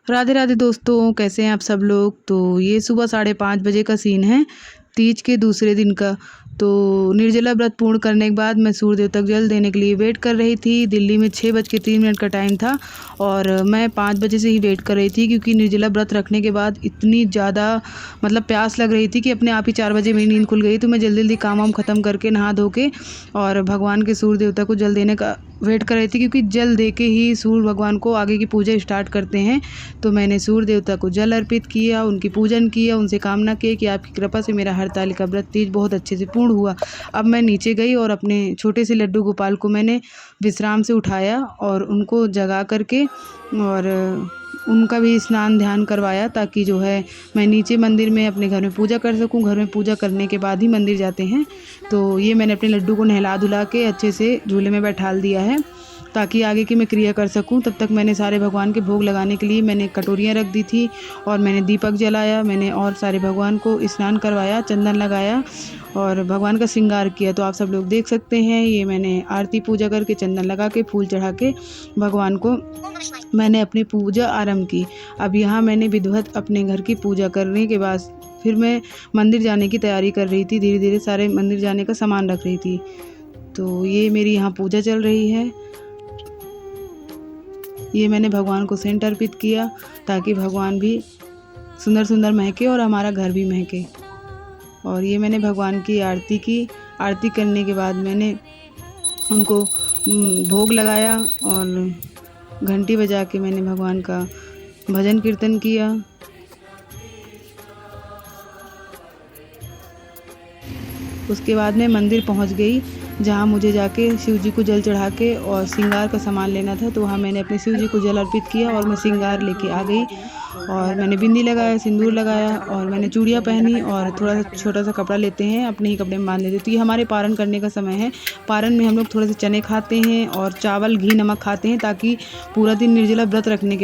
राधे राधे दोस्तों, कैसे हैं आप सब लोग। तो ये सुबह 5:30 बजे का सीन है, तीज के दूसरे दिन का। तो निर्जला व्रत पूर्ण करने के बाद मैं सूर्य देवता को जल देने के लिए वेट कर रही थी। दिल्ली में 6:03 का टाइम था और मैं 5 बजे से ही वेट कर रही थी, क्योंकि निर्जला व्रत रखने के बाद इतनी ज़्यादा प्यास लग रही थी कि अपने आप ही 4 बजे मेरी नींद खुल गई। तो मैं जल्दी जल्दी काम वाम ख़त्म करके नहा धो के और भगवान के सूर्य देवता को जल देने का वेट कर रही थी, क्योंकि जल दे के ही सूर्य भगवान को आगे की पूजा स्टार्ट करते हैं। तो मैंने सूर्य देवता को जल अर्पित किया, उनकी पूजन किया, उनसे कामना की कि आपकी कृपा से मेरा हरतालिका व्रत तीज बहुत अच्छे से पूर्ण हुआ। अब मैं नीचे गई और अपने छोटे से लड्डू गोपाल को मैंने विश्राम से उठाया और उनको जगा करके और उनका भी स्नान ध्यान करवाया, ताकि जो है मैं नीचे मंदिर में अपने घर में पूजा कर सकूं। घर में पूजा करने के बाद ही मंदिर जाते हैं। तो ये मैंने अपने लड्डू को नहला धुला के अच्छे से झूले में बैठाल दिया है, ताकि आगे की मैं क्रिया कर सकूं। तब तक मैंने सारे भगवान के भोग लगाने के लिए मैंने कटोरियाँ रख दी थी और मैंने दीपक जलाया। मैंने और सारे भगवान को स्नान करवाया, चंदन लगाया और भगवान का श्रृंगार किया। तो आप सब लोग देख सकते हैं, ये मैंने आरती पूजा करके चंदन लगा के फूल चढ़ा के भगवान को मैंने अपनी पूजा आरंभ की। अब यहाँ मैंने विधिवत अपने घर की पूजा करने के बाद फिर मैं मंदिर जाने की तैयारी कर रही थी। धीरे धीरे सारे मंदिर जाने का सामान रख रही थी। तो ये मेरी यहाँ पूजा चल रही है। ये मैंने भगवान को सेंट अर्पित किया, ताकि भगवान भी सुंदर सुंदर महके और हमारा घर भी महके। और ये मैंने भगवान की आरती की। आरती करने के बाद मैंने उनको भोग लगाया और घंटी बजा के मैंने भगवान का भजन कीर्तन किया। उसके बाद मैं मंदिर पहुंच गई, जहां मुझे जाके शिव जी को जल चढ़ा के और श्रृंगार का सामान लेना था। तो वहां मैंने अपने शिव जी को जल अर्पित किया और मैं श्रृंगार लेके आ गई। और मैंने बिंदी लगाया, सिंदूर लगाया और मैंने चूड़ियाँ पहनी और थोड़ा सा छोटा सा कपड़ा लेते हैं, अपने ही कपड़े में बांध लेते हैं। तो ये हमारे पारण करने का समय है। पारण में हम लोग थोड़े से चने खाते हैं और चावल, घी, नमक खाते हैं, ताकि पूरा दिन निर्जला व्रत रखने के